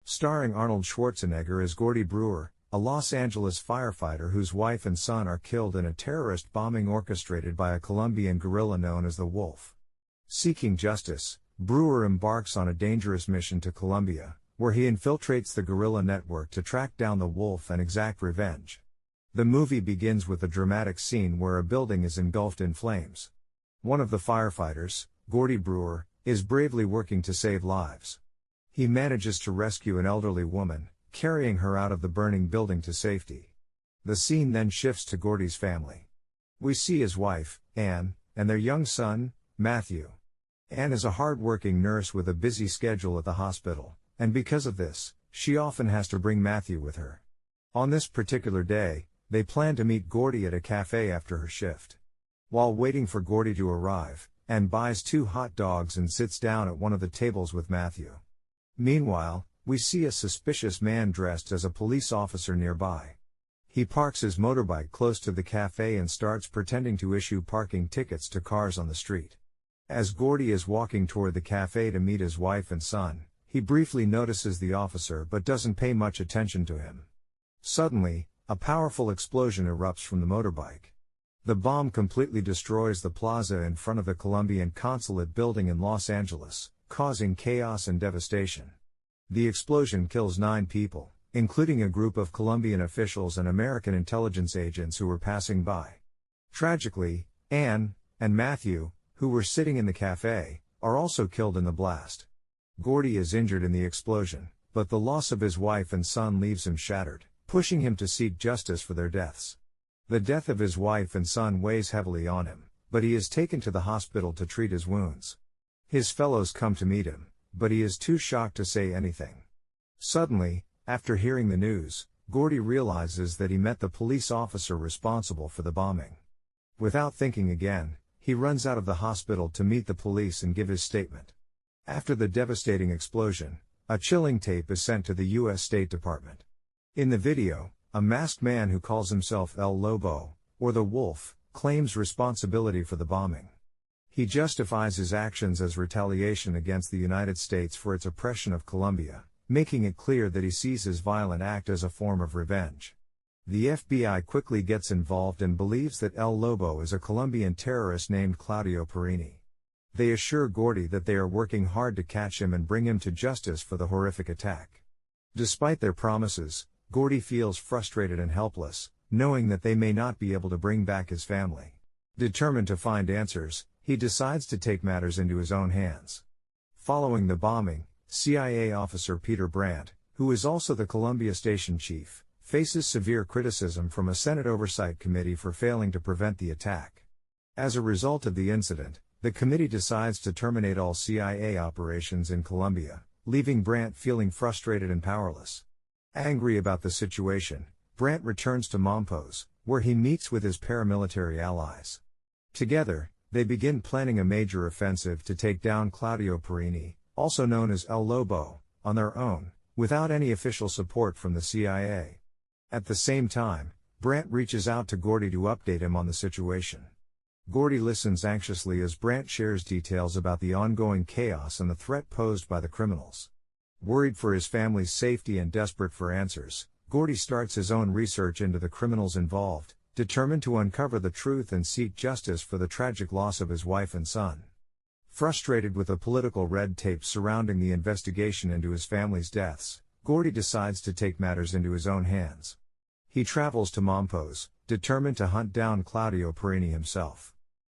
starring Arnold Schwarzenegger as Gordon Brewer, a Los Angeles firefighter whose wife and son are killed in a terrorist bombing orchestrated by a Colombian guerrilla known as the Wolf. Seeking justice, Brewer embarks on a dangerous mission to Colombia, where he infiltrates the guerrilla network to track down the Wolf and exact revenge. The movie begins with a dramatic scene where a building is engulfed in flames. One of the firefighters, Gordon Brewer, is bravely working to save lives. He manages to rescue an elderly woman, carrying her out of the burning building to safety. The scene then shifts to Gordon's family. We see his wife, Anne, and their young son, Matthew. Anne is a hard-working nurse with a busy schedule at the hospital, and because of this, she often has to bring Matthew with her. On this particular day, they plan to meet Gordon at a cafe after her shift. While waiting for Gordon to arrive, Anne buys 2 hot dogs and sits down at one of the tables with Matthew. Meanwhile, we see a suspicious man dressed as a police officer nearby. He parks his motorbike close to the cafe and starts pretending to issue parking tickets to cars on the street. As Gordon is walking toward the cafe to meet his wife and son, he briefly notices the officer but doesn't pay much attention to him. Suddenly, a powerful explosion erupts from the motorbike. The bomb completely destroys the plaza in front of the Colombian consulate building in Los Angeles, causing chaos and devastation. The explosion kills 9 people, including a group of Colombian officials and American intelligence agents who were passing by. Tragically, Anne and Matthew, who were sitting in the cafe, are also killed in the blast. Gordon is injured in the explosion, but the loss of his wife and son leaves him shattered, pushing him to seek justice for their deaths. The death of his wife and son weighs heavily on him, but he is taken to the hospital to treat his wounds. His fellows come to meet him, but he is too shocked to say anything. Suddenly, after hearing the news, Gordon realizes that he met the police officer responsible for the bombing. Without thinking again, he runs out of the hospital to meet the police and give his statement. After the devastating explosion, a chilling tape is sent to the U.S. State Department. In the video, a masked man who calls himself El Lobo, or the Wolf, claims responsibility for the bombing. He justifies his actions as retaliation against the United States for its oppression of Colombia, making it clear that he sees his violent act as a form of revenge. The FBI quickly gets involved and believes that El Lobo is a Colombian terrorist named Claudio Perini. They assure Gordon that they are working hard to catch him and bring him to justice for the horrific attack. Despite their promises, Gordon feels frustrated and helpless, knowing that they may not be able to bring back his family. Determined to find answers, he decides to take matters into his own hands. Following the bombing, CIA officer Peter Brandt, who is also the Colombia station chief, faces severe criticism from a Senate Oversight Committee for failing to prevent the attack. As a result of the incident, the committee decides to terminate all CIA operations in Colombia, leaving Brandt feeling frustrated and powerless. Angry about the situation, Brandt returns to Mompos, where he meets with his paramilitary allies. Together, they begin planning a major offensive to take down Claudio Perini, also known as El Lobo, on their own, without any official support from the CIA. At the same time, Brandt reaches out to Gordon to update him on the situation. Gordon listens anxiously as Brandt shares details about the ongoing chaos and the threat posed by the criminals. Worried for his family's safety and desperate for answers, Gordon starts his own research into the criminals involved, determined to uncover the truth and seek justice for the tragic loss of his wife and son. Frustrated with the political red tape surrounding the investigation into his family's deaths, Gordon decides to take matters into his own hands. He travels to Mompos, determined to hunt down Claudio Perini himself.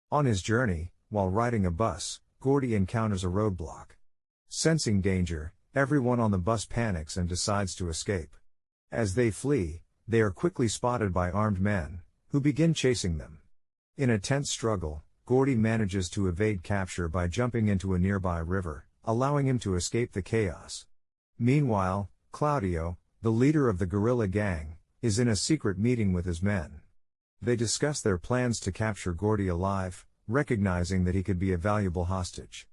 On his journey, while riding a bus, Gordon encounters a roadblock. Sensing danger, everyone on the bus panics and decides to escape. As they flee, they are quickly spotted by armed men, who begin chasing them. In a tense struggle, Gordon manages to evade capture by jumping into a nearby river, allowing him to escape the chaos. Meanwhile, Claudio, the leader of the guerrilla gang, is in a secret meeting with his men. They discuss their plans to capture Gordon alive, recognizing that he could be a valuable hostage.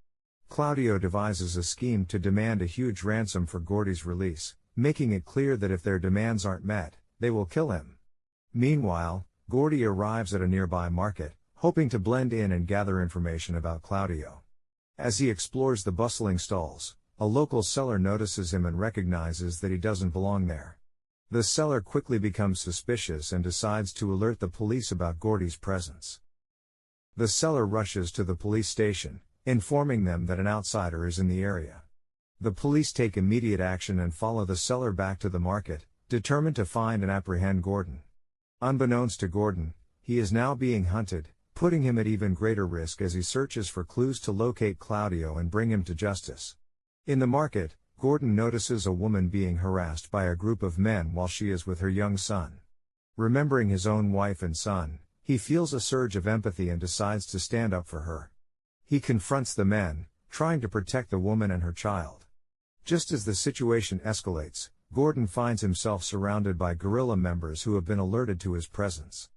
Claudio devises a scheme to demand a huge ransom for Gordon's release, making it clear that if their demands aren't met, they will kill him. Meanwhile, Gordon arrives at a nearby market, hoping to blend in and gather information about Claudio. As he explores the bustling stalls, a local seller notices him and recognizes that he doesn't belong there. The seller quickly becomes suspicious and decides to alert the police about Gordy's presence. The seller rushes to the police station, informing them that an outsider is in the area. The police take immediate action and follow the seller back to the market, determined to find and apprehend Gordon. Unbeknownst to Gordon, he is now being hunted, putting him at even greater risk as he searches for clues to locate Claudio and bring him to justice. In the market, Gordon notices a woman being harassed by a group of men while she is with her young son. Remembering his own wife and son, he feels a surge of empathy and decides to stand up for her. He confronts the men, trying to protect the woman and her child. Just as the situation escalates, Gordon finds himself surrounded by guerrilla members who have been alerted to his presence.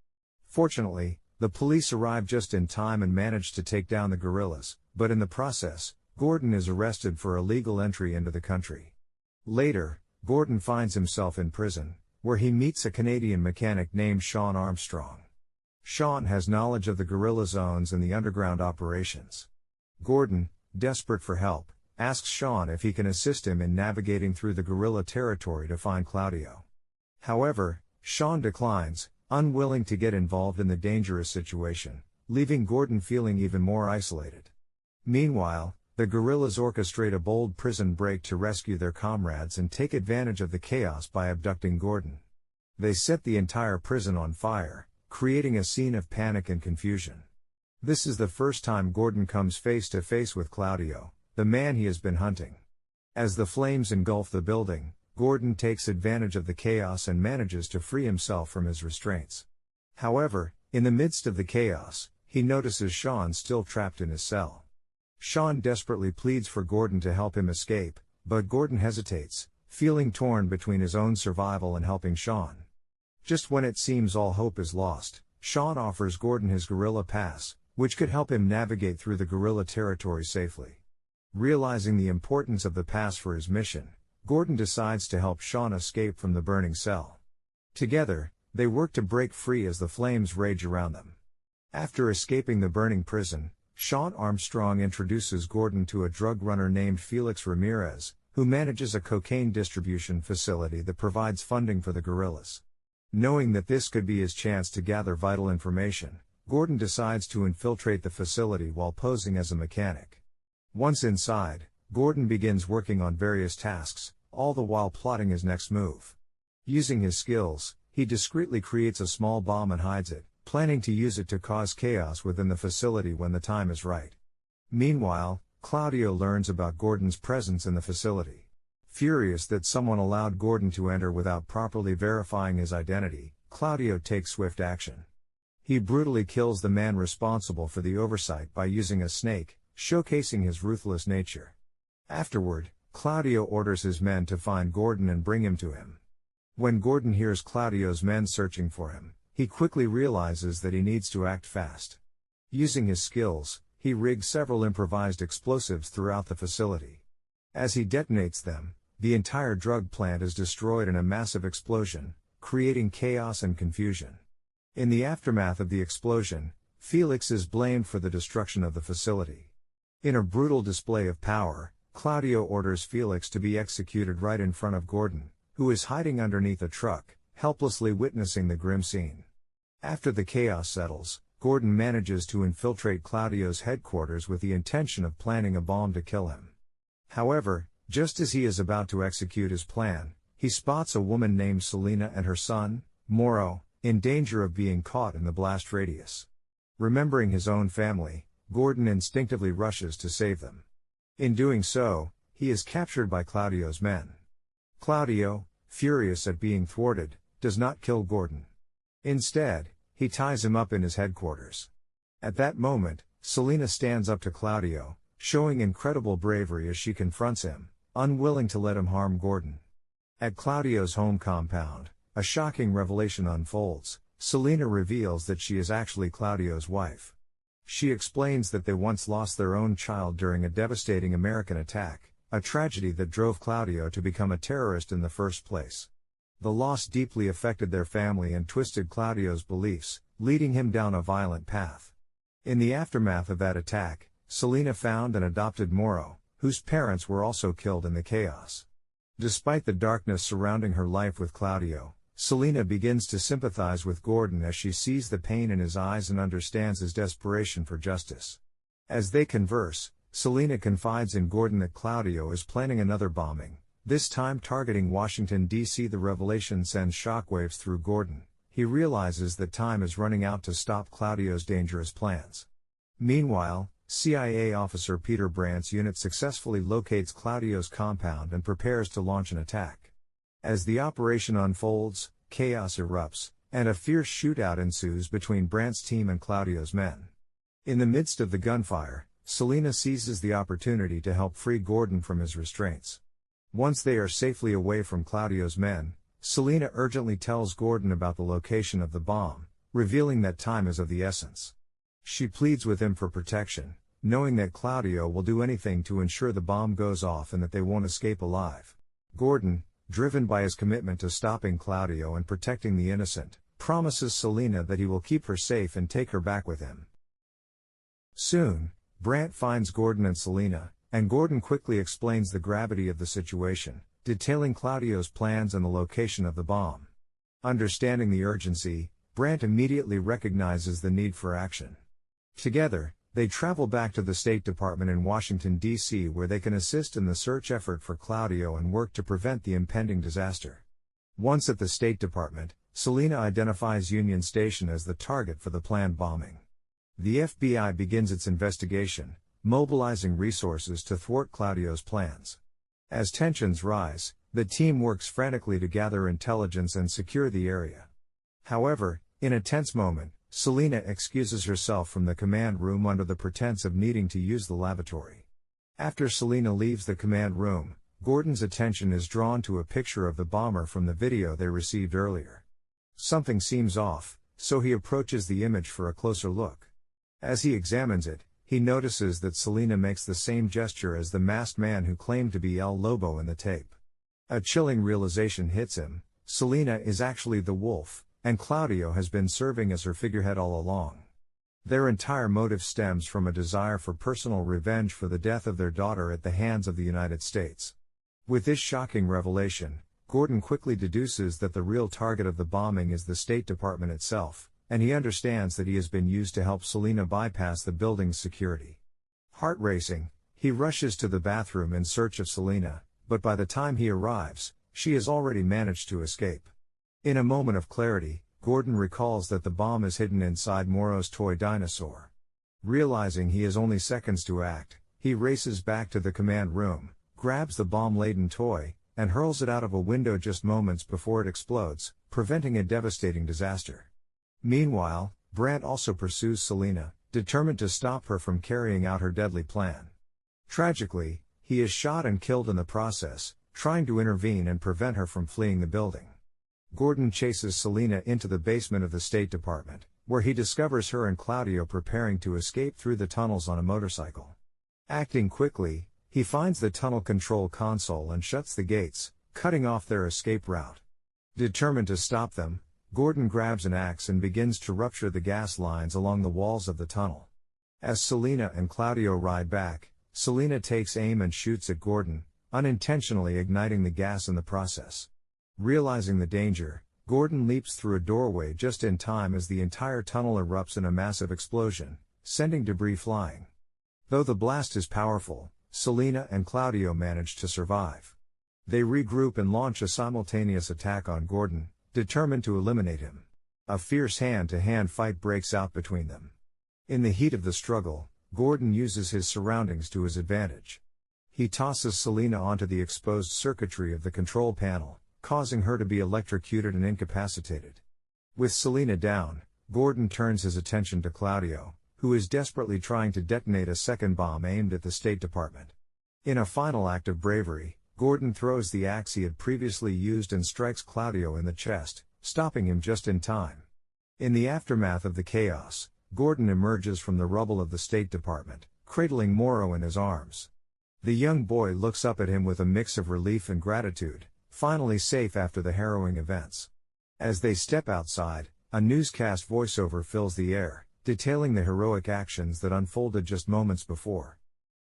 Fortunately, the police arrive just in time and manage to take down the guerrillas, but in the process, Gordon is arrested for illegal entry into the country. Later, Gordon finds himself in prison, where he meets a Canadian mechanic named Sean Armstrong. Sean has knowledge of the guerrilla zones and the underground operations. Gordon, desperate for help, asks Sean if he can assist him in navigating through the guerrilla territory to find Claudio. However, Sean declines, unwilling to get involved in the dangerous situation, leaving Gordon feeling even more isolated. Meanwhile, the guerrillas orchestrate a bold prison break to rescue their comrades and take advantage of the chaos by abducting Gordon. They set the entire prison on fire, creating a scene of panic and confusion. This is the first time Gordon comes face to face with Claudio, the man he has been hunting. As the flames engulf the building, Gordon takes advantage of the chaos and manages to free himself from his restraints. However, in the midst of the chaos, he notices Sean still trapped in his cell. Sean desperately pleads for Gordon to help him escape, but Gordon hesitates, feeling torn between his own survival and helping Sean. Just when it seems all hope is lost, Sean offers Gordon his guerrilla pass, which could help him navigate through the guerrilla territory safely. Realizing the importance of the pass for his mission, Gordon decides to help Sean escape from the burning cell. Together, they work to break free as the flames rage around them. After escaping the burning prison, Sean Armstrong introduces Gordon to a drug runner named Felix Ramirez, who manages a cocaine distribution facility that provides funding for the guerrillas. Knowing that this could be his chance to gather vital information, Gordon decides to infiltrate the facility while posing as a mechanic. Once inside, Gordon begins working on various tasks, all the while plotting his next move. Using his skills, he discreetly creates a small bomb and hides it, planning to use it to cause chaos within the facility when the time is right. Meanwhile, Claudio learns about Gordon's presence in the facility. Furious that someone allowed Gordon to enter without properly verifying his identity, Claudio takes swift action. He brutally kills the man responsible for the oversight by using a snake, showcasing his ruthless nature. Afterward, Claudio orders his men to find Gordon and bring him to him. When Gordon hears Claudio's men searching for him, he quickly realizes that he needs to act fast. Using his skills, he rigs several improvised explosives throughout the facility. As he detonates them, the entire drug plant is destroyed in a massive explosion, creating chaos and confusion. In the aftermath of the explosion, Felix is blamed for the destruction of the facility. In a brutal display of power, Claudio orders Felix to be executed right in front of Gordon, who is hiding underneath a truck, helplessly witnessing the grim scene. After the chaos settles, Gordon manages to infiltrate Claudio's headquarters with the intention of planting a bomb to kill him. However, just as he is about to execute his plan, he spots a woman named Selena and her son, Moro, in danger of being caught in the blast radius. Remembering his own family, Gordon instinctively rushes to save them. In doing so, he is captured by Claudio's men. Claudio, furious at being thwarted, does not kill Gordon. Instead, he ties him up in his headquarters. At that moment, Selena stands up to Claudio, showing incredible bravery as she confronts him, unwilling to let him harm Gordon. At Claudio's home compound, a shocking revelation unfolds. Selena reveals that she is actually Claudio's wife. She explains that they once lost their own child during a devastating American attack, a tragedy that drove Claudio to become a terrorist in the first place. The loss deeply affected their family and twisted Claudio's beliefs, leading him down a violent path. In the aftermath of that attack, Selena found and adopted Moro, whose parents were also killed in the chaos. Despite the darkness surrounding her life with Claudio, Selena begins to sympathize with Gordon as she sees the pain in his eyes and understands his desperation for justice. As they converse, Selena confides in Gordon that Claudio is planning another bombing, this time targeting Washington, D.C. The revelation sends shockwaves through Gordon. He realizes that time is running out to stop Claudio's dangerous plans. Meanwhile, CIA officer Peter Brandt's unit successfully locates Claudio's compound and prepares to launch an attack. As the operation unfolds, chaos erupts, and a fierce shootout ensues between Brandt's team and Claudio's men. In the midst of the gunfire, Selena seizes the opportunity to help free Gordon from his restraints. Once they are safely away from Claudio's men, Selena urgently tells Gordon about the location of the bomb, revealing that time is of the essence. She pleads with him for protection, knowing that Claudio will do anything to ensure the bomb goes off and that they won't escape alive. Gordon, driven by his commitment to stopping Claudio and protecting the innocent, promises Selena that he will keep her safe and take her back with him. Soon, Brandt finds Gordon and Selena, and Gordon quickly explains the gravity of the situation, detailing Claudio's plans and the location of the bomb. Understanding the urgency, Brandt immediately recognizes the need for action. Together, they travel back to the State Department in Washington, D.C. where they can assist in the search effort for Claudio and work to prevent the impending disaster. Once at the State Department, Selena identifies Union Station as the target for the planned bombing. The FBI begins its investigation, mobilizing resources to thwart Claudio's plans. As tensions rise, the team works frantically to gather intelligence and secure the area. However, in a tense moment, Selena excuses herself from the command room under the pretense of needing to use the lavatory. After Selena leaves the command room, Gordon's attention is drawn to a picture of the bomber from the video they received earlier. Something seems off, so he approaches the image for a closer look. As he examines it, he notices that Selena makes the same gesture as the masked man who claimed to be El Lobo in the tape. A chilling realization hits him: Selena is actually the wolf, and Claudio has been serving as her figurehead all along. Their entire motive stems from a desire for personal revenge for the death of their daughter at the hands of the United States. With this shocking revelation, Gordon quickly deduces that the real target of the bombing is the State Department itself, and he understands that he has been used to help Selena bypass the building's security. Heart racing, he rushes to the bathroom in search of Selena, but by the time he arrives, she has already managed to escape. In a moment of clarity, Gordon recalls that the bomb is hidden inside Moro's toy dinosaur. Realizing he has only seconds to act, he races back to the command room, grabs the bomb-laden toy, and hurls it out of a window just moments before it explodes, preventing a devastating disaster. Meanwhile, Brandt also pursues Selena, determined to stop her from carrying out her deadly plan. Tragically, he is shot and killed in the process, trying to intervene and prevent her from fleeing the building. Gordon chases Selena into the basement of the State Department, where he discovers her and Claudio preparing to escape through the tunnels on a motorcycle. Acting quickly, he finds the tunnel control console and shuts the gates, cutting off their escape route. Determined to stop them, Gordon grabs an axe and begins to rupture the gas lines along the walls of the tunnel. As Selena and Claudio ride back, Selena takes aim and shoots at Gordon, unintentionally igniting the gas in the process. Realizing the danger, Gordon leaps through a doorway just in time as the entire tunnel erupts in a massive explosion, sending debris flying. Though the blast is powerful, Selena and Claudio manage to survive. They regroup and launch a simultaneous attack on Gordon, determined to eliminate him. A fierce hand-to-hand fight breaks out between them. In the heat of the struggle, Gordon uses his surroundings to his advantage. He tosses Selena onto the exposed circuitry of the control panel, causing her to be electrocuted and incapacitated. With Selena down, Gordon turns his attention to Claudio, who is desperately trying to detonate a second bomb aimed at the State Department. In a final act of bravery, Gordon throws the axe he had previously used and strikes Claudio in the chest, stopping him just in time. In the aftermath of the chaos, Gordon emerges from the rubble of the State Department, cradling Moro in his arms. The young boy looks up at him with a mix of relief and gratitude, finally safe after the harrowing events. As they step outside, a newscast voiceover fills the air, detailing the heroic actions that unfolded just moments before.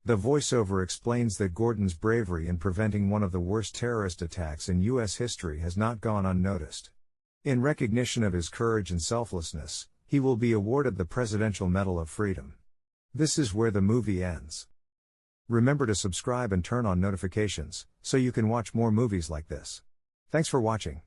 The voiceover explains that Gordon's bravery in preventing one of the worst terrorist attacks in U.S. history has not gone unnoticed. In recognition of his courage and selflessness, he will be awarded the Presidential Medal of Freedom. This is where the movie ends. Remember to subscribe and turn on notifications, so you can watch more movies like this. Thanks for watching.